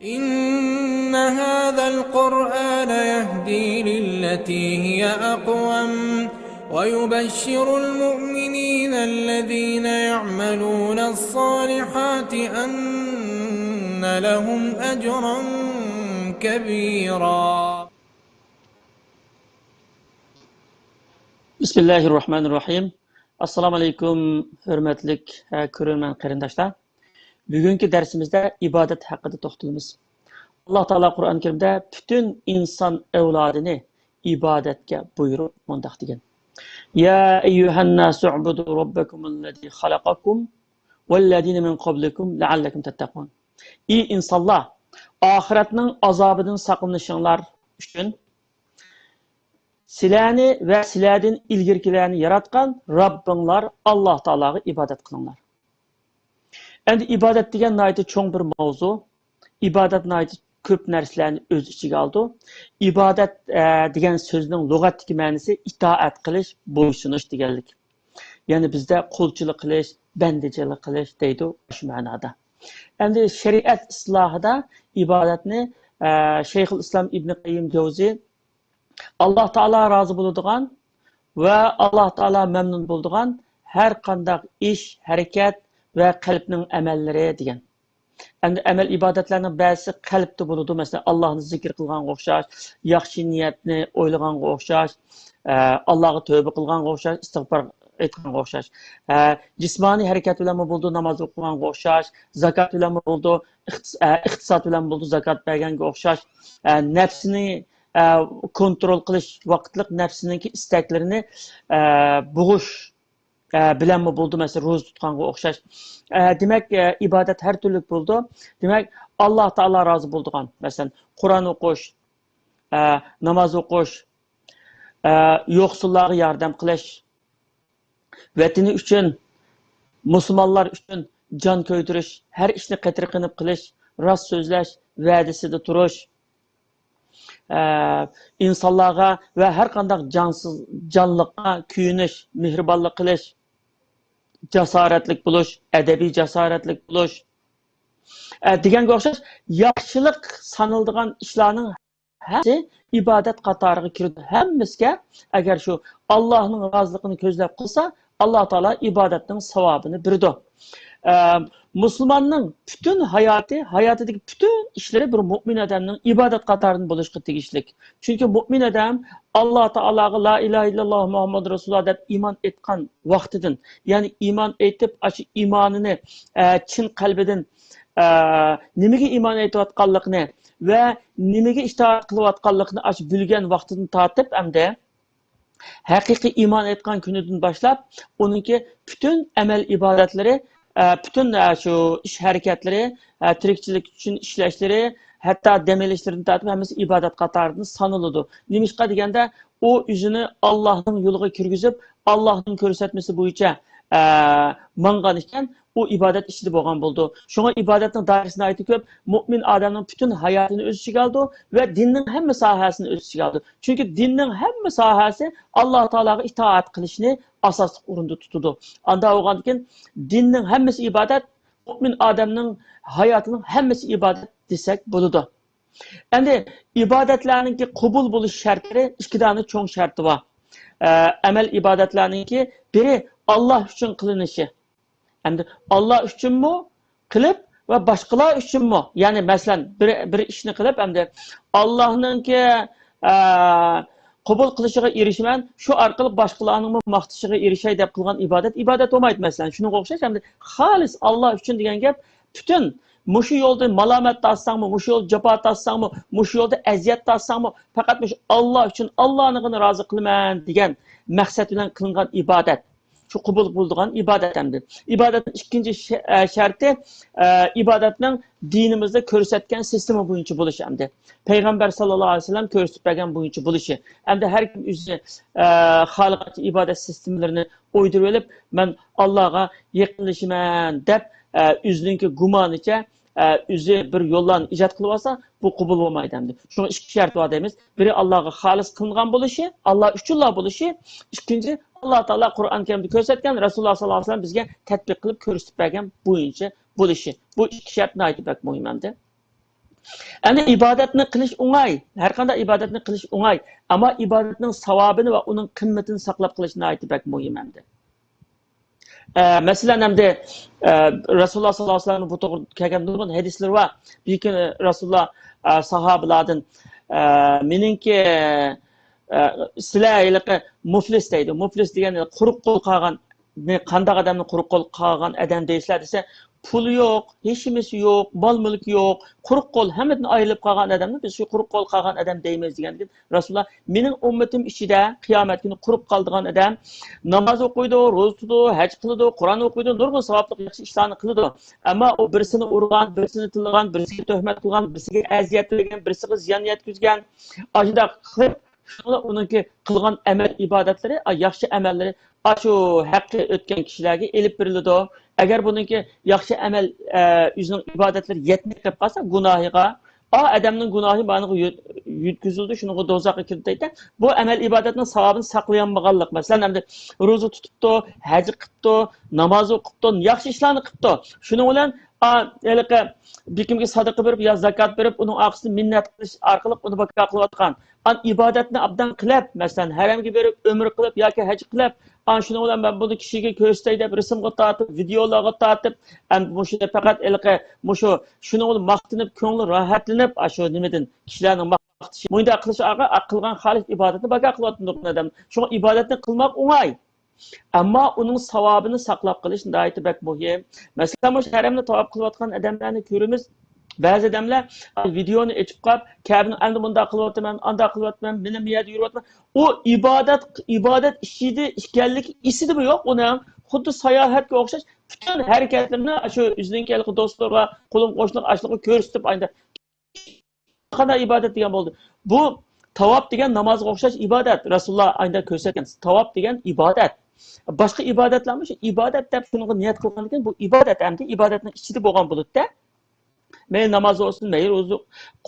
إن هذا القرآن يهدي للتي هي أقوم ويبشر المؤمنين الذين يعملون الصالحات أن لهم أجرا كبيرا. Bismillahirrahmanirrahim. Assalamu alaykum, hörmetlik көрермен qarindoshlar. Bugungi darsimizda ibodat haqida to'xtalamiz. Alloh taolo Qur'oni Karimda butun inson avlodini ibodatga buyurib mundaq degan. Ya ayyuhan nasu ubudu robbakumul-ladzî xalaqakum vel-ladzîne min qablikum la'allakum tattaqun. Ey insonlar, oxiratning azobidan saqlanishinglar uchun sizlarni va sizlardan ilgirkilarni yaratgan Rabbinglar Alloh taologa ibodat qilinglar. Endi ibodat degan nayt cho'ng bir mavzu. Ibodat nayt ko'p narsalarni o'z ichiga oldi. Ibodat degan so'zning lug'atdagi ma'nosi itoat qilish, bo'ysunish deganlik. Ya'ni bizda qulchilik qilish, bandichilik qilish deydi shu ma'noda. Endi shariat islohida ibodatni Shayxul Islom Ibn Qayyim Jawziy Allah Taala razı bo'ladigan va Allah Taala memnun bo'ladigan har qanday ish, harakat va qalbning amallari degan. Endi amal ibodatlarning ba'zisi qalbda bo'ladi. Masalan, Allohni zikr qilganga o'xshash, yaxshi niyatni o'ylaganga o'xshash, Allohga tövbe qilganga o'xshash, istig'for aytganga o'xshash. Jismoniy harakat bilan bo'ldi, namoz o'qiganga o'xshash, zakot bilan bo'ldi, iqtisod bilan bo'ldi, zakot berganga o'xshash, nafsini kontrol qilish vaqtliq nafsiniki istaklarini bo'g'ish bilan bo'ldi, masalan ro'za tutganga o'xshash. Demak, ibodat har turli bo'ldi. Demak, Alloh taolo rozi bo'ladigan, masalan, Qur'on o'qish, namoz o'qish, yo'qsullarga yordam qilish, vatani uchun, musulmonlar uchun jon ko'ydirish, har ishni qattiq qilish, rost so'zlash, va'dasida turish, insonlarga va har qanday jonsiz jonliqqa kuyinish, mehribonlik qilish, jasoratlik bo'lish, adabiy jasoratlik bo'lish deganga o'xshash yaxshilik saniladigan ishlarning hammasi ibodat qatoriga kiradi. Hammasiga agar shu Allohning roziligini ko'zlab qilsa, Alloh taolo ibodatning savobini beradi. Musulmonning bütün hayotidagi bütün ishlari bir mo'min odamning ibodat qatoridan bo'lishga tegishli. Chunki mo'min odam Alloh taologa la ilaha illalloh Muhammad rasululloh deb iymon etgan vaqtidan, ya'ni iymon etib, shu iymonini chin qalbidan nimaga iymon etayotganligini va nimaga itoat qilayotganligini bilgan vaqtidan tortib, hamda haqiqiy iymon etgan kunidan boshlab uningki bütün amal ibodatlari, bütün şu iş hareketleri, tirikçilik için işleşleri, hatta demelişlerini tartib hammasi ibodat qatoridan sanıldı. Nimişqa deganda o yüzünü Allah'ın yoluga kirgizib, Allah'ın ko'rsatmasi bo'yicha mangan ekan, o ibodat ishida bo'lgan bo'ldi. Shunga ibodatning doirasini aytib ko'p, mo'min odamning bütün hayotini o'z ichiga oldi va dinning hamma sohasini o'z ichiga oldi. Chunki dinning hamma sohasi Alloh taologa itoat qilishni asosli o'rinda tutadi. Anda bo'lgandan keyin dinning hammasi ibodat, mo'min odamning hayotining hammasi ibodat desak bo'ladi. Endi ibodatlarningki qabul bo'lish shartlari ikki dona cho'ng sharti bor. Amal ibodatlarningki biri Alloh uchun qilinishi. Endi Alloh uchunmi qilib va boshqalar uchunmi? Ya'ni masalan bir ishni qilib, endi Allohningki qabul qilishiga erishiman, shu orqali boshqalarning maqtashiga erishay deb qilgan ibodat bo'lmaydi. Masalan, shunga o'xshash, endi xolis Alloh uchun degan gap bütün mushu yo'lda malomat tassangmi, mushu yo'lda jafo tassangmi, mushu yo'lda aziyat tassangmi, faqat mushu Alloh uchun Allohni rozi qilaman degan maqsad bilan qilingan ibodat. Şu qabul bo'ladigan ibodat endi. Ibodatning ikkinchi sharti ibodatning dinimizda ko'rsatgan sistema bo'yicha bo'lishi endi. Payg'ambar sallallohu alayhi vasallam ko'rsatib bergan bo'yicha bo'lishi. Endi har kim o'zi xalqcha ibodat sistemalarini o'ydirib olib, men Allohga yaqinlashaman deb o'zining gumonicha o'zi bir yo'llarni ijod qilib olsa, bu qabul bo'lmaydi endi. Shunga ikki shart bor deymiz. Biri Allohga xolis qilingan bo'lishi, Alloh uchunlar bo'lishi, ikkinchi Alloh taolo Qur'on Karimda ko'rsatgan, Rasululloh sallallohu alayhi vasallam bizga tatbiq qilib ko'rsatib bergan bo'yicha bo'lishi. Bu ikki shartni aytib muhim endi. Endi ibodatni qilish o'ng'ay, har qanday ibodatni qilish o'ng'ay, ammo ibodatning savobini va uning qimmatini saqlab qilishni aytibak muhim endi. Masalan endi Rasululloh sollallohu alayhi vasallam bu to'g'ri kelgan nurg'un hadislar va bir kuni Rasululloh sahobalardan meningki sizlar muflis deydi. Muflis degani quruq qo'l qolgan, qanday odamni quruq qo'l qolgan odam deysizlar desa, puli yo'q, hech nimasi yo'q, mol mulki yo'q, quruq qo'l hammadan ayrilib qolgan odamni biz shu quruq qo'l qolgan odam deymiz degan Rasululloh mening ummatim ichida qiyomat kuni quruq qoldigan odam namoz o'qiydi, ro'za tutadi, haj qiladi, Qur'on o'qiydi, nurg'un savobli yaxshi ishlarni qiladi. Ammo u birisini urgan, birisini tillagan, birisiga tuhmat qilgan, birisiga aziyat qilgan, birisiga ziyon yetkazgan, ashunda qilib uningki qilgan amal ibodatlari, yaxshi amallari shu haqqi o'tgan kishilarga elib beriladi. Agar buningki yaxshi amal o'zining ibodatlari yetmay qolib qolsa gunohiga, odamning gunohi mana yutkazildi, shunga do'zaxga kirdi. Bu amal ibodatning savobini saqlayolmaganlik. Masalan, endi ro'za tutibdi, haj qilibdi, namoz o'qibdi, yaxshi ishlarni qilibdi. Shuning bilan bir kimga sadaqa berib yo zakot berib, uning orqasida minnat qilish orqali uni baka qilayotgan. Ibodatni abdan qilib, masalan, haramga berib, umr qilib yoki haj qilib, shuning bilan men buni kishiga ko'rsatay deb rasmga tortib, videolarga tortib, shunda faqat shuning bilan maqtinib, ko'ngli rohatlanib, shu nimadan kishilarning maqtishi. Bunda qilish qilgan xolis ibodatni baka qilayotgan odam. Shu ibodatni qilmoq o'ng'ay. Ammo uning savobini saqlab qilish nihoyatda bak muhim. Masalan, bu haramni tavob qilayotgan odamlarni ko'ramiz. Ba'zi odamlar videoni ochib qolib, "Kabni endi bunda qilyapman, anda qilyapman, meni miyada yuryapman." U ibodat ishida ekanligi esida yo'q uni. Xuddi sayohatga o'xshash butun harakatlarini shu o'zining do'stlarga, qo'lim qo'shniq ashliqqa ko'rsatib, endi qanday ibodat degan bo'ldi. Bu tavob degan namozga o'xshash ibodat. Rasululloh ayda ko'rsatgan. Tavob degan ibodat. Boshqa ibodatlarmi shu ibodat deb shunga niyat qilgan ekan, bu ibodat hamda ibodatning ichida bo'lgan bo'ladi-da. Mey namoz olsun, mey ro'za,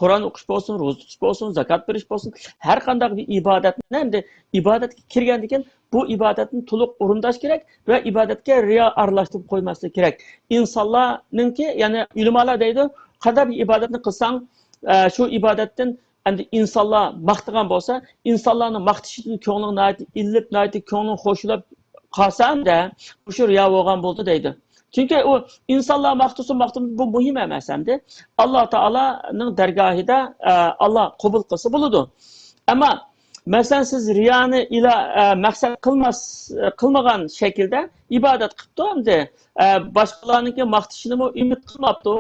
Qur'on o'qish bo'lsin, ro'za tutish bo'lsin, zakot berish bo'lsin, har qanday bir ibodatni endi ibodatga kirgan ekan, bu ibodatni to'liq o'rindash kerak va ibodatga riyo aralashtirib qo'ymaslik kerak. İnsanlarninki, ya'ni ulamolar deydi, qanday bir ibodatni qilsang, shu ibodatdan endi insonlar maqtagan bo'lsa, insonlarning maqtishidan ko'ngling illib, ko'ngling xo'shilib qolsa-da, shu riyo bo'lgan bo'ldi deydi. Çünkü o insanlar maqtusu bu muhim emas endi. Allah Taala'nın dergahida Allah qabul qilsa bo'ladi. Ammo masalan siz riyoni ila maqsad qilmagan shaklda ibodat qilibdi endi. Boshqalarningki maqtishini umid qilmabdi,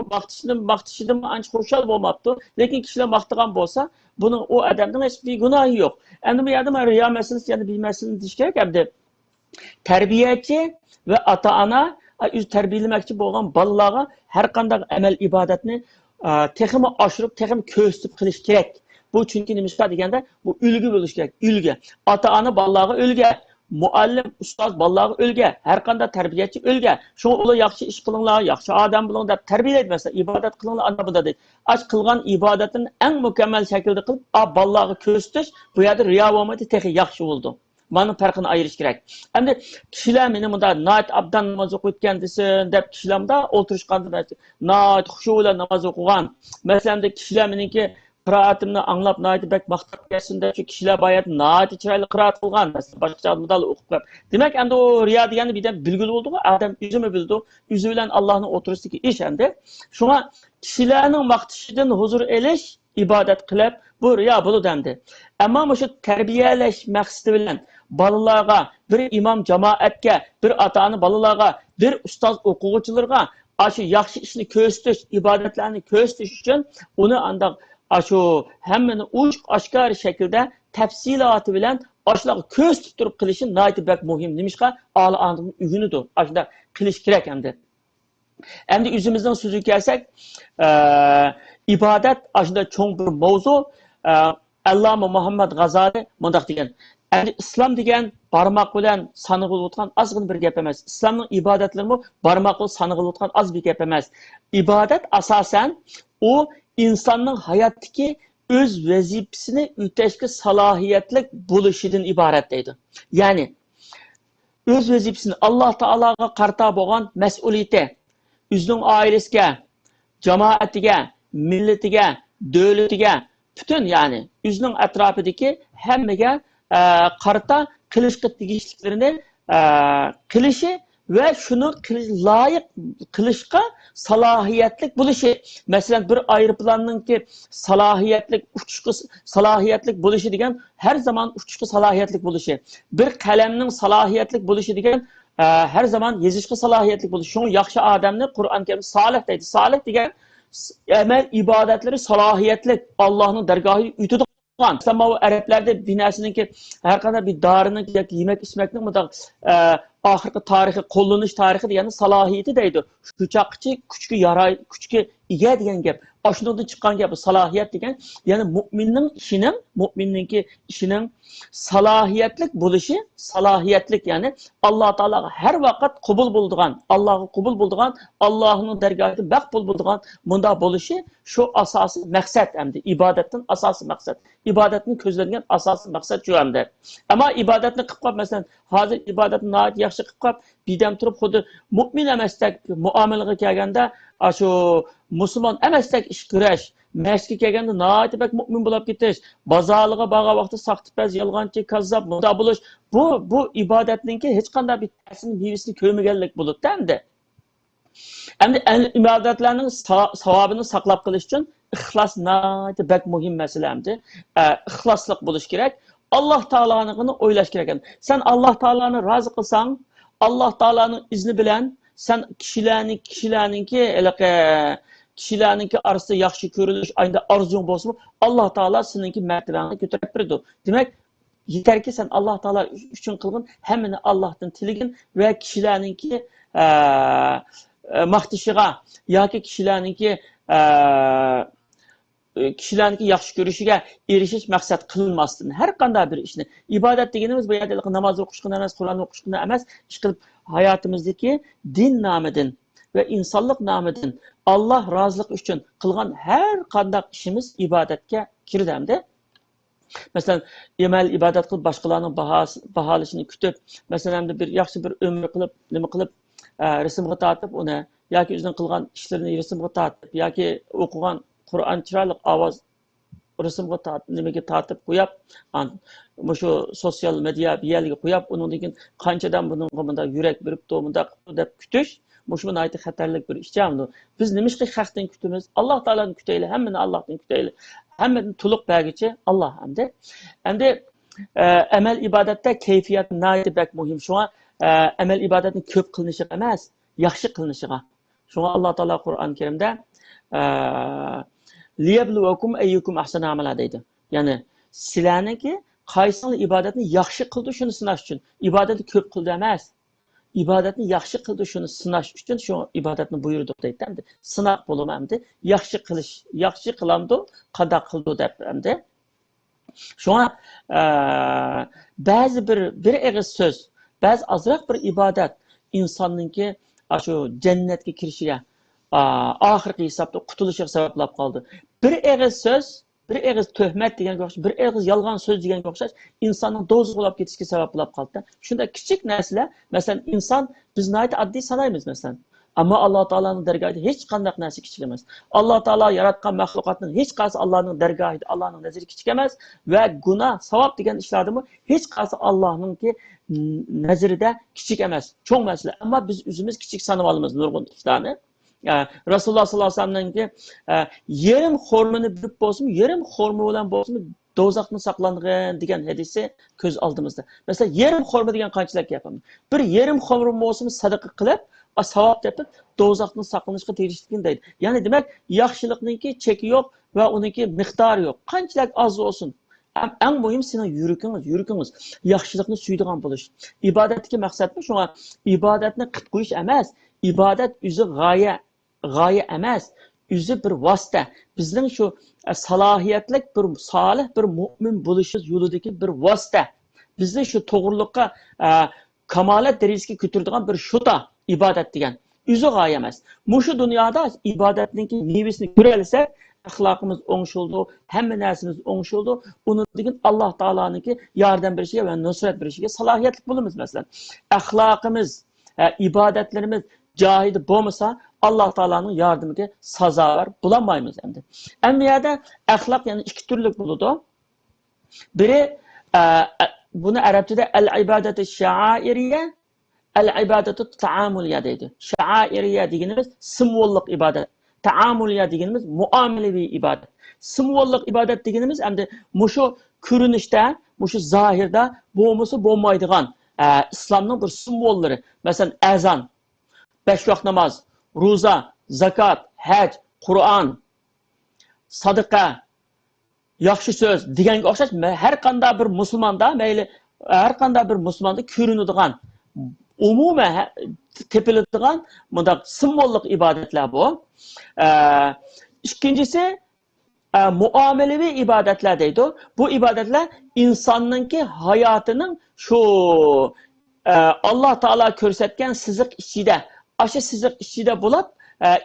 maqtishidan ancha xursand bo'lmabdi. Lekin kishilar maqtagan bo'lsa, buning o odamning hech bir gunohi yo'q. Endi bu yerda riyo masalasi yana bir masalani deyish kerak endi. Tarbiyachi va ota-ona tarbiyalamoqchi bo'lgan bolalarga har qanday amal ibodatni texmi oshirib, texmi ko'rsatib qilish kerak. Bu chunki nima deganda bu ulgu bo'lish kerak. Ulgu. Ota-ona bolalarga ulgu, muallim, ustoz bolalarga ulgu, har qanday tarbiyachi ulgu. Shunga ular yaxshi ish qilinglar, yaxshi odam bo'ling deb tarbiyalaydi masalan, ibodat qilinglar ana bunda deydi. Qilgan ibodatini eng mukammal shaklda qilib, bolalarga ko'rsatish bu yerda riyo bo'lmaydi, texi yaxshi bo'ldi. Manın farkını ayırış gerek. Hem de kişiler benim bunda naat abdan namaz okuyutken desin, dep kişiler bunda oturuşkandı. Naat huşuyla namaz okuyan. Mesela de kişiler benimki kıraatimni anlap naati bek maqtab gelsin de şu kişiler bayat naati çıraylı kıraat kılgan. Mesela başka adımda okuyup. Demek hem de o riya degeni birden bilgili oldu. Adam üzümü bildi. Üzüyle Allah'ın oturuştaki iş hem de. Şuna kişilerin maqtışıdan huzur eliş, ibadet kılıp bu riya bulu dendi. Ama şu terbiyeleş maqsidi bilen balalarga, bir imam cemaatga, bir ata-ona balalarga, bir ustoz o'quvchilarga shu yaxshi ishni ko'rsatish, ibodatlarni ko'rsatish uchun uni andaq shu hammani oshkor shaklda tafsiloti bilan oshlarga ko'rsatib turib qilishi nihoyatda muhim. Nimishqa oli andining ugunidir. Shunda qilish kerak endi. Endi o'zimizdan so'zga kelsak, ibodat shunda cho'ng bir mavzu. Allama Muhammad G'azali mundaq degan. Yani İslam degan barmoq bilan sanig'ilayotgan ozgina bir gap emas. İslamning ibodatlarimi barmoq bilan sanig'ilayotgan oz bir gap emas. Ibodat asosan u insonning hayotdagi o'z vazifasini o'tashga salohiyatli bo'lishidan iborat deydi. Ya'ni o'z vazifasini Alloh taologa qarta bo'lgan mas'uliyati o'zining oilasiga, jamoatiga, millatiga davlatiga, bütün yani o'zining atrofidagi hammaga qarata qilishga tegishliklarini qilishi ve şunu layık qilishga salohiyatlik bo'lishi. Masalan, bir aeroplanninki salohiyatlik uchishga salohiyatlik bo'lishi degan her zaman uchishga salohiyatlik bo'lishi. Bir qalamning salohiyatlik bo'lishi degan her zaman yezishga salohiyatlik bo'lishi. Şunu yaxshi odamni Qur'on Karim solih deydi. Solih degan amel ibadetlari salohiyatlik, Allah'ın dergahı ütüdü. Ama o Araplarda binasınınki her kadar bir darının yoki yemek içmekning ahirgi tarihi, qo'llanish tarihi degani salohiyati deydi. Shunchaqchi kuchga yaray, kuchga ega degan gap. Ashundan chiqqan gap salohiyat degan, ya'ni mu'minningki ishining salohiyatlik bo'lishi, salohiyatlik ya'ni Alloh taolaga har vaqt qabul bo'ladigan, Allohga qabul bo'ladigan, Allohning dargohida maqbul bo'ladigan bunda bo'lishi shu asosiy maqsad hamda ibodatning asosiy maqsad. İbadetini ko'zlangan asosiy maqsad shu hamda. Ammo ibodatni qilib qolib, masalan, hozir ibodatni yaxshi qilib qolib, bidam turib xuddi mu'min emasdek muomalaga kelganda, shu musulmon emasdek ish ko'rash, masjidga kelganda noatibak mu'min bo'lib ketish, bozorga borgan vaqtda saqtipaz, yolg'onchi, kazzab, mudo bo'lish, bu ibodatninki hech qanday bir ta'sir mevasini ko'rmaganlik bo'ladi hamda. Endi ibodatlarning savobini saqlab qilish uchun ixlos bak muhim masalamdi. İxloslik bo'lish kerak. Alloh taoloni o'ylash kerak. Sen Alloh taoloni rozi qilsang, Alloh taolaning izni bilan sen kishilarninki orasida yaxshi ko'rilish, ayda orzung bo'lsa, Alloh taolo seninki martabangni ko'tarib beradi. Demak, yetarki sen Alloh taolo uchun qilgin, hammani Allohdan tiligin va kishilarninki maqtishiga yoki kishilarninki yaxshi ko'rishiga erishish maqsad qilinmasdan har qanday bir ishni ibodat deganimiz bu yerda namoz o'qishgina emas, Qur'on o'qishgina emas, ish qilib hayotimizdagi din nomidan ve insanlık nomidan Allah rozilik uchun qilgan har qanday ishimiz ibodatga kiradi hamda. Masalan, amal ibodat qilib boshqalarning baholashini kutib, masalan, bir yaxshi bir umr qilib, nima qilib rasmga tortib uni yoki o'zining qilgan ishlarini rasmga tortib yoki o'qigan Qur'on chiroyli ovoz rasmga tortib qo'yib, shu sosyal media biyaliga qo'yib, undan keyin qanchadan bunga yurak beribdi, bunda deb kutish, shu nihoyatda xatarlik bir ish jamdi. Biz nimishqa haqdan kutamiz? Alloh taolani kutaylik, hammani Allohdan kutaylik. Hammani to'liq bergichi Alloh hamda. Endi amal ibodatda kayfiyat nihoyatda bak muhim. Shunga amal ibodatni ko'p qilinishi emas, yaxshi qilinishiga. Shunga Alloh taolo Qur'on Karimda liyabluwakum ayyukum ahsanu amala deydi. Ya'ni sizlarniki qaysi ibodatni yaxshi qildi shuni sinash uchun. Ibodatni ko'p qildi emas. İbadetini yaxshi qildi shuni sinash uchun shu ibodatni buyurdi deydi hamda. Sinaq bo'lamamdi, yaxshi qilish, yaxshi qilamdi, qada qildi deb hamda. Shunga ba'zi bir eg'iz so'z, ba'zi azroq bir ibodat insonninki shu jannatga kirishiga, oxirgi hisobda qutulishiga sabablab qoldi. Bir eg'iz so'z, bir eg'iz tuhmat deganga o'xshash, bir eg'iz yolg'on so'z deganga o'xshash insonning do'zaxga bo'lib ketishiga sabab bo'lib qoldi. Shunda kichik narsalar, masalan, inson biz nihoyat oddiy sanaymiz masalan. Ammo Alloh taolaning dargohida hech qanday narsa kichik emas. Alloh taolo yaratgan mahluqotning hech qaysi Allohning dargohida, Allohning nazarida kichik emas va gunoh, savob degan ishlardimi hech qaysi Allohningki nazarida kichik emas. Cho'ng masala. Ammo biz o'zimiz kichik sanab olamiz nurg'un ishlarni. Rasululloh sallallohu alayhi vasallamning yerim xurmini bilib bo'lsin, yerim xurma bilan bo'lsin do'zaxni saqlangan degan hadisi ko'z oldimizda. Masalan, yerim xurma degan qanchalik gapimiz. Bir yerim xurma bo'lsin sadaqa qilib, savob tepib do'zaxni saqlanishga tegishligini deydi. Ya'ni demak, yaxshilikningki cheki yo'q va uningki miqdori yo'q. Qanchalik oz bo'lsin, eng muhim sening yurikingiz yaxshilikni suydigan bo'lish. Ibodatdagi maqsad bu. Shunga ibodatni qilib qo'yish emas, ibodat o'zi g'oya emas, o'zi bir vosita. Bizning shu salohiyatlik bir solih bir mu'min bo'lishimiz yo'lidagi bir vosita. Bizni shu to'g'riliqqa kamolat darajasiga ko'taradigan bir shuta ibodat degan. O'zi g'oya emas. Shu dunyoda ibodatning mevasini ko'ralsak, axloqimiz o'ngshildi, hamma narsamiz o'ngshildi. Uni degan Alloh taoloninki yordam berishiga va nusrat berishiga salohiyatli bo'lamiz masalan. Axloqimiz, ibodatlarimiz cahidi bo'lmasa Alloh taolaning yordamiga sazovor bo'lolmaymiz endi. Endi yerda axloq yana ikki turli bo'ladi. Biri buni arabchada al-ibadatu sha'airiyya, al-ibadatu ta'amuliyya deydi. Sha'airiyya deganimiz simvollik ibodat, ta'amuliyya deganimiz muomalaviy ibodat. Simvollik ibodat deganimiz endi mushu ko'rinishda, mushu zohirda bo'lmasa bo'lmaydigan islomning bir simvollari. Masalan, azon, 5 vaqt namoz, ro'za, zakot, haj, Qur'on, sadaqa, yaxshi so'z deganga o'xshash har qanday bir musulmonda, mayli har qanday bir musulmonda ko'rinadigan, umuman tepiladigan bundaq simvollik ibodatlar bu. İkincisi muamelevi ibadetler deydi. Bu ibadetler insanınki hayatının şu Allah Teala körsetken sızık içinde, aşı sızık içinde bulup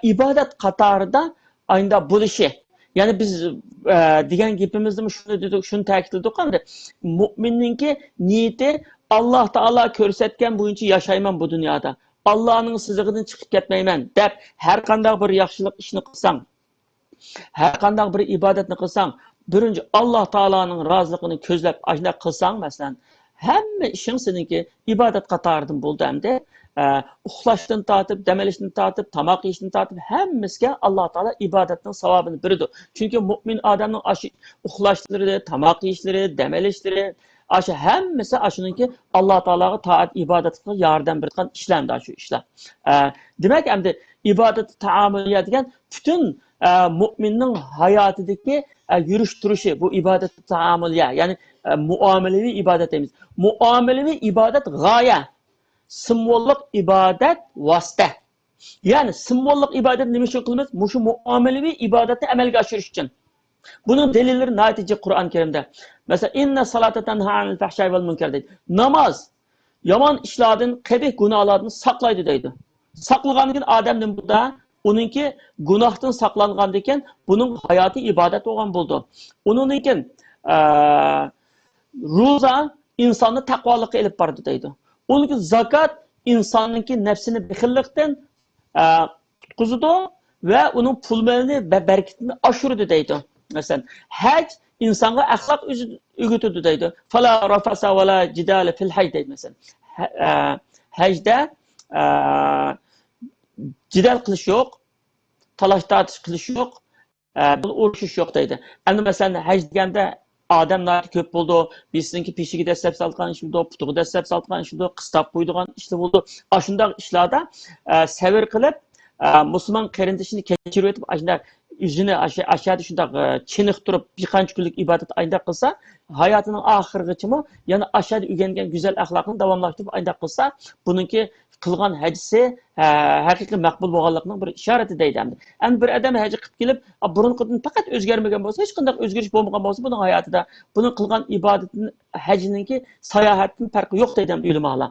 ibadet katarında aynı buluşu. Yani biz diyen gibimizde şunu dedik, şunu takip ettik ama mümininki niyeti Allah Teala körsetken boyunca yaşayman bu dünyada. Allah'ın sızığından çıkıp ketmeymen dep her kandak bir yaxşılık işini kılsan, her kandak bir ibadetini kılsan, birinci Allah Teala'nın razılığını közlep ajna kılsan mesela, hemme işin seninki ibadet katarıdın buldu hem de uxlaştın tatip, demelişini tatip, tamak işini tatip, hemmesine Allah Teala ibadetinin savabını biridir. Çünkü mümin adamın uxlaştırı, tamak işleri, demelişleri, aşı hemmesi aşınınki Allah Teala'ya taat ibadetine yardım bırakan işlemdi aşı işler. Demek hem de ibadet taamüliyye degen bütün müminin hayatındaki yürüş duruşu bu ibadet taamüliyye yani muamelevi ibadetimiz. Muamelevi ibadet gaye, simvollik ibadet vasıta. Yani simvollik ibadet nima uchun qilamiz? Mushu muamelevi ibadetni amalga oshirish uchun. Bunun delilleri natice Kur'an-ı Kerim'de. Mesela inne salate tenha anil fahşai vel münker deydi. Namaz yaman işladın, qebih günahlardan saklaydı deydi. Saklagandan adamın bu da onunki günahtan saklangandan bunun hayatı ibadet olan buldu. Onunki roza insanı takvalıkka elip bardı deydi. Onunki zakat insanınki nefsini bexillikten tutkuzudu ve onun pulmelini ve bereketini aşırıdı deydi. Mesela hac insana ahlak öğütüdü deydi. Fala rafasa ve la cidale fil hac deydi mesela. Hacda cidal kılış yok, talaş tartış kılış yok, uğraşış yok deydi. Yani mesela hac degende adamlar köp buldu. Bizninki pişigi desep salgan iş buldu, putuğu desep salgan iş buldu, kıstap buyduğun işte buldu. Aşında işlerde sever kılıp Müslüman kardeşini keçirip etip aşında yüzünü aşağıda şunda çenik durup bir qancha günlük ibadet ayında kılsa hayatının ahırgıçımı yani aşağıda ügengen güzel ahlakını davamlaştırıp ayında kılsa bununki kılgan hacisi hakiki makbul bo'lganligining bir işareti deydi. Endi bir adam hacı qilib kelib burunqidan faqat o'zgarmagan bo'lsa, hech qanday o'zgarish bo'lmagan bo'lsa, buning hayotida bunun qilgan ibadetining hajninki sayohatning farqi yo'q deydi ulamolar.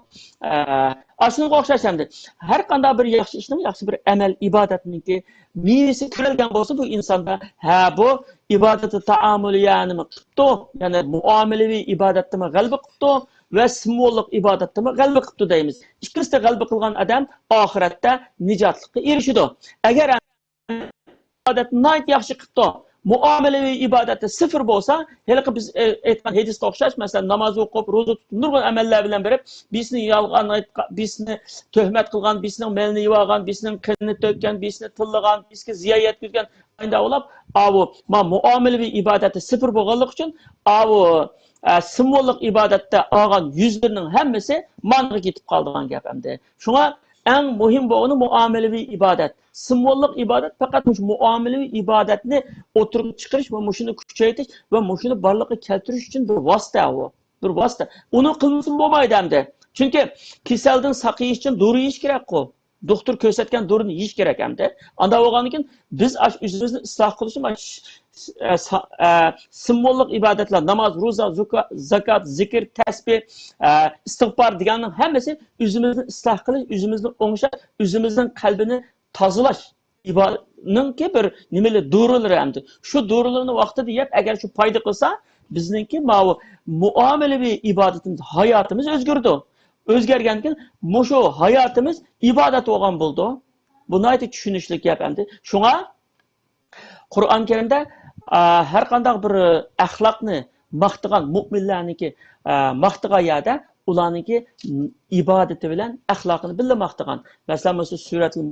Aslında o'xshash endi har qanday bir yaxshi ishning, yaxshi bir amal ibodatninki mevasi ko'rilgan bo'lsa, bu insonda bu ibadati taamuliyani qilibdi, ya'ni muomalaviy ibodatni g'alaba qilibdi ve simvollik ibadetimi g'alaba qilibdi deymiz. İkisida g'alaba qilgan adam oxiratda nijotlikka erishadi. Agar ibodatni yaxshi qilibdi, muomalaviy ibodati sıfır bo'lsa, haliqi biz aytgan hadisga o'xshash, masalan, namoz o'qib, ro'za tutib, nurg'un amallar bilan berib, bizni yolg'on aytgan, bizni tuhmat qilgan, bizning malni yevagan, bizning qinni to'kkan, bizni tillagan, bizga ziyo yetkazgan ayda olib, avu muomalaviy ibodati sıfır bo'lganligi uchun avu simvollik ibadette ağan yüzlerinin hemmesi manığı gitip kaldığın gap hem de. Şuna en mühim bu onu muamelevi ibadet. Simvollik ibadet fakat muamelevi ibadetini oturup çıkarış ve muşunu küçeytiş ve muşunu barlığı keltiriş için bir vasıta o. Bir vasıta. Onu kılmasın olmaydı hem de. Çünkü kiselden sakıyış için doğru iş gerek o. Doktor kösetken doğru iş gerek hem de. Anda oğanı için biz yüzümüzü ıslah kılışım simvollik ibadetler, namaz, roza, zakat, zikir, tesbih, istiğfar deganning hemmesi özümüzni ıslah qilish, özümüzni o'nglash, özümüzün kalbini tazalash ibadetninki bir nimeli doğruları hamdi. Şu doğrularını vaqtida yeb, agar şu payda qilsa, bizninki muamelevi ibadetimiz, hayatımız özgürdü. Özgergenken moşu hayatımız ibadet olgan buldu. Buna ait düşünüşlük gap endi. Şuna Qur'on Karimda har qanday bir axloqni maqtagan mu'minlarniki maqtagan yerda ularniki ibodati bilan axloqini birga maqtagan. Masalan, suratul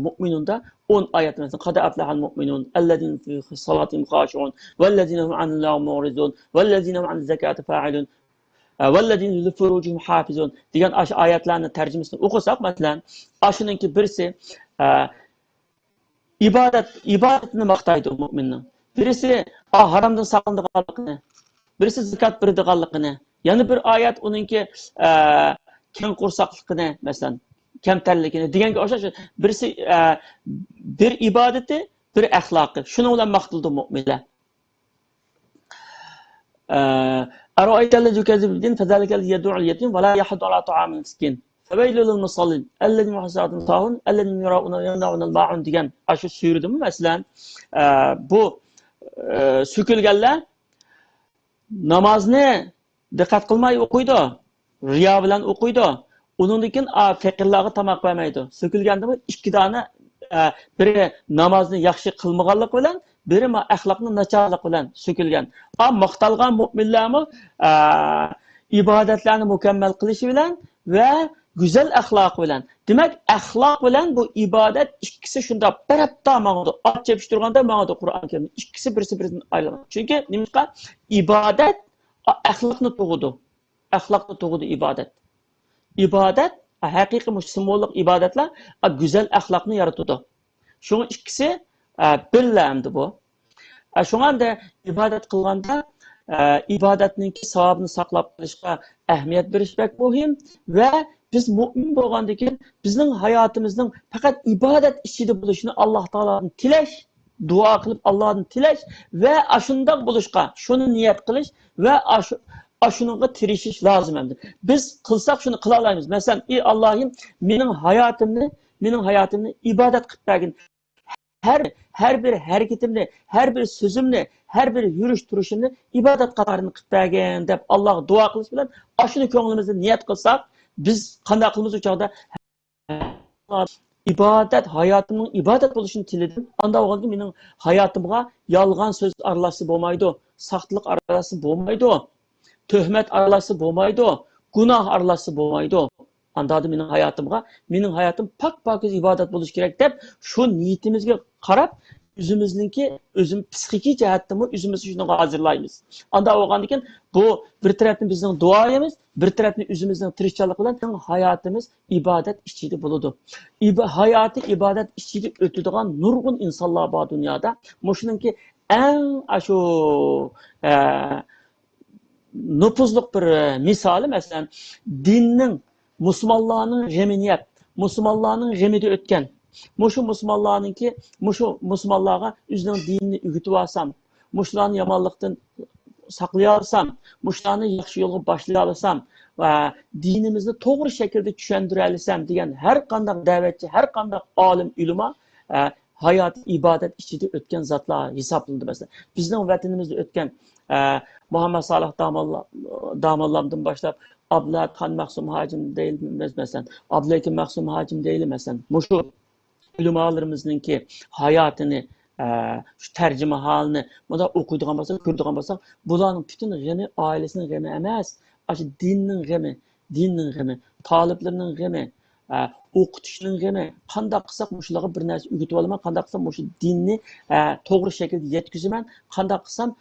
mu'minunda 10 oyat masalan qad aflahal mu'minun allazina fi salatihim khashi'un vallazina hum anil lagwi mu'ridun vallazina hum anil zakati fa'ilun vallazina li furujihim hafizun degan ash oyatlarni tarjimasini o'qisak, masalan, ashuningki birisi ibadatini maqtaydi mu'minning. Birisi haromdan saqlanadiganligini, birisi zakot beradiganligini, yana bir oyat uningki keng qursaqligini, masalan, kamtarligini deganga o'xshash birisi bir ibodati, bir axloqi. Shuni bilan maqtildi mu'minlar. أرأيت الذي يكذب بالدين فذلك الذي يدعو اليتيم ولا يحض على طعام المسكين فويل للمصلين الذين محسنات طاهون الذين يمنعون الماعون degan shu suyurdimi masalan bu sökülganlar namozni diqqat qilmay o'qiydi, riyo bilan o'qiydi. Undan keyin faqirlarga tomoq bermaydi. Sökülgandimi ikki dona biri namozni yaxshi qilmaganlik bilan biri axloqni nacharlik bilan sökülgan. Maqtalgan mu'minlarmi ibodatlarni mukammal qilishi bilan va güzel axloq bilan. Demak, axloq bilan bu ibodat ikkisi shunda baratda ma'noda ot chepish turganda ma'noda Qur'on Karim ikkisi birisi-biridan aylanadi. Chunki nimqa ibodat axloqni tug'udi. Axloqni tug'udi ibodat. Ibodat haqiqiy simbolik ibodatlar güzel axloqni yaratadi. Shuning ikkisi birlamdi bu. Şuna da ibadet qilganda ibadatninki savobini saqlab qolishga ahamiyat berish bek muhim va biz mu'min bo'lgandan keyin bizning hayotimizning faqat ibodat ichida bo'lishini Alloh taoladan tilash, duo qilib Allohdan tilash va shundoq bo'lishga shuni niyat qilish va shunga tirishish lozim endi. Biz qilsak shuni qila olamiz. Masalan, ey Allohim, mening hayotimni ibodat qilib bergin. Her bir hareketimni, her bir sözümni, her bir yürüyüş turuşumni ibadet qatarını qilib bergin deb Allohga duo qilish bilan ashuni ko'nglimizda niyat qilsak, biz qanday qilamiz o'chaqda ibodat hayotimning ibodat bo'lishini tiladim. Anda o'g'ilga mening hayotimga yolg'on so'z aralashib bo'lmaydi, saxtlik aralashib bo'lmaydi, tuhmat aralashib bo'lmaydi, gunoh aralashib bo'lmaydi. Anda mening hayotim pak-pokiz ibodat bo'lishi kerak deb shu niyatimizga qarab o'zim psixik jihatdan o'zimizni shunga hozirlaymiz. Anda o'g'andan keyin bu bir tarafdan bizning duoyimiz, bir tarafdan o'zimizning tirishchilik bilan hayotimiz ibodat ichida bo'ladi. Hayoti ibodat ichida o'tadigan nurg'un insonlar bor dunyoda. Shuningki eng shu nüfuzluq bir misali masalan dinning Müslümanların gemini yap, Müslümanların gemide ötken. Müslümanlarga üzerinin dinini ügütüp alsam, muşlarını yamanlıktan saklayarsam, muşlarını yaxşı yolu başlayarsam ve dinimizni doğru şekilde düşündürebilsem diyen her kandak davetçi, her kandak alim ilma hayat, ibadet içinde ötken zatlar hesaplandı mesela. Bizden vatanimizde ötken Muhammed Salih damallamdan başlayıp Abdullah Khan Maksum Hacim değil mesela. Abdullah Maksum Hacim değil mesela. Şu ulemalarımızınki hayatını, şu tercüme halini burada okuyduğun basak, bunların bütün gemi ailesinin gemi emez. Aşı dinin gemi, taliplerinin gemi, okutuşunun gemi. Kandak kısak muşları bir neresi ügütü olma, kandak kısam muşu dinini doğru şekilde yetkizmen, kandak kısam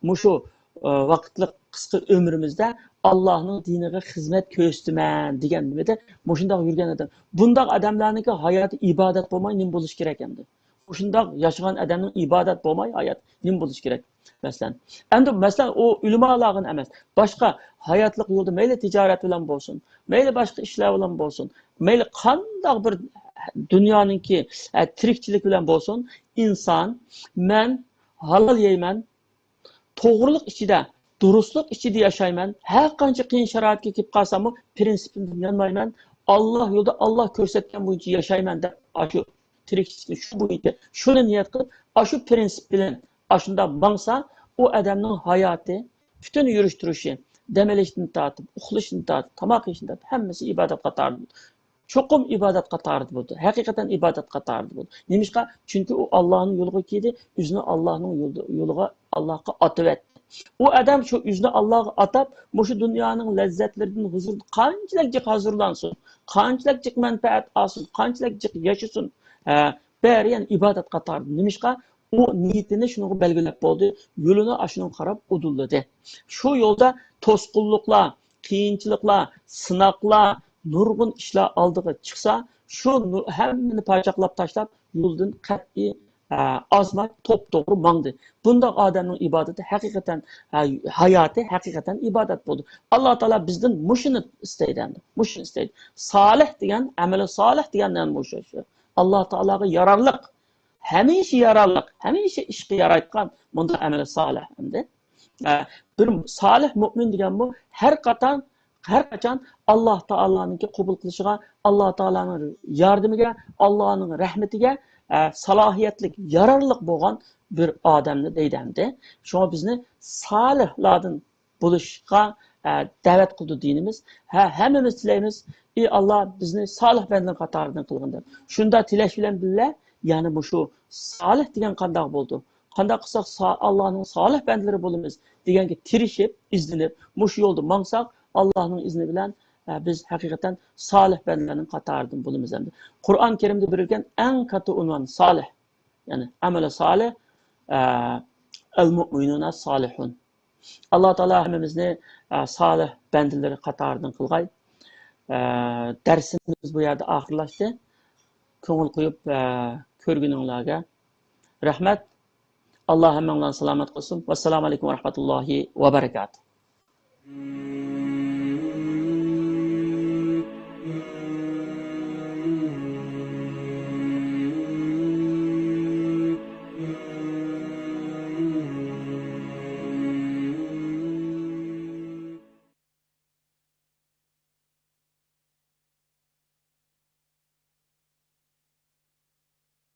muşu vaqtliq qisqa ömrümüzde Allah'ın dinine hizmet köstümen degan nimada mushundaq yurgan adam. Bundaq adamlarniki hayoti ibodat bo'lmay nim bo'lish kerak endi. Mushundaq yashagan adamning ibodat bo'lmay hayot nim bo'lish kerak. Masalan, o ulamalarning emas, boshqa hayotlik yo'lda mayli tijorat bilan bo'lsin, mayli boshqa ishlar bilan bo'lsin, mayli qanday bir dunyoninki tirikchilik bilan bo'lsin, inson men halol yeyman, to'g'rilik ichida, durustlik ichida yashayman. Har qancha qiyin sharoitga kelib qolsam, prinsipimdan yanmayman. Alloh yo'lida Alloh ko'rsatgan bo'yicha yashayman deb shu tirikchilik shu bo'yicha shuni niyat qilib, shu prinsip bilan shunda mangsa, o adamning hayoti, bütün yurish turishi, demelishdan tortib, uxlashdan tortib, tomoq yeyishdan tortib, hammasi ibodat qatorida. Cho'qim ibodat qatorida bo'ldi. Haqiqatan ibodat qatorida bo'ldi. Nimishqa? Chunki u Allohning yo'liga keldi, o'zini Allohning yo'liga Allohga otib etdi. U odam shu o'zini Allohga atab, shu dunyoning lazzatlaridan huzur qanchalik hozirlansin, qanchalik manfaat olsin, qanchalik yashasin, bari yani ibodat qatorida. Nimishqa? U niyatini shunga belgilab bo'ldi, yo'lini ashunga qarab udulladi. Shu yo'lda to'sqinliklar, qiyinchiliklar, sinoqlar, nurg'un ishlar oldiga chiqsa, shu hammani parchaqlab tashlab, yo'ldan qat'iy ozmay to'p-to'g'ri mangdi. Bunda odamning ibodati haqiqatan, hayoti haqiqatan ibodat bo'ldi. Alloh taolo bizdan mushuni istaydi endi. Mushuni istaydi. Solih degan, amali solih degandan mushu. Alloh taologa yararliq, hamisha yararliq, hamisha ishga yarayotgan bunda amali solih endi. Bir solih mu'min degan bu har qachon Alloh taoloninki qabul qilishiga, Alloh taoloning yordamiga, Allohning rahmatiga salohiyatlik, yararliq bo'lgan bir odamni deydi. Shunga bizni solihlardan bo'lishga da'vat qildi dinimiz. Hammamiz tilaymiz, ey Alloh bizni solih bandalar qatoridan qilgin deb. Shunda tilash bilan birga, ya'ni bu shu solih degan qanday bo'ldi? Qanday qilsak Allohning solih bandalari bo'lamiz deganga tirishib, izlanib, shu yo'lda mangsak, Allohning izni bilan biz haqiqatan solih bandalarning qatoridan bo'lamiz endi. Qur'on Karimda berilgan eng katta unvon solih. Ya'ni amali solih, al-mu'minuna solihun. Alloh taolo hammamizni solih bandalari qatoridan qilgay. Darsimiz bu yerda oxirlashdi. Ko'ngil qo'yib ko'rguninglarga rahmat. Alloh hammanglarni salomat qilsin. Vassalomu alaykum va rahmatullohi va barakatuh.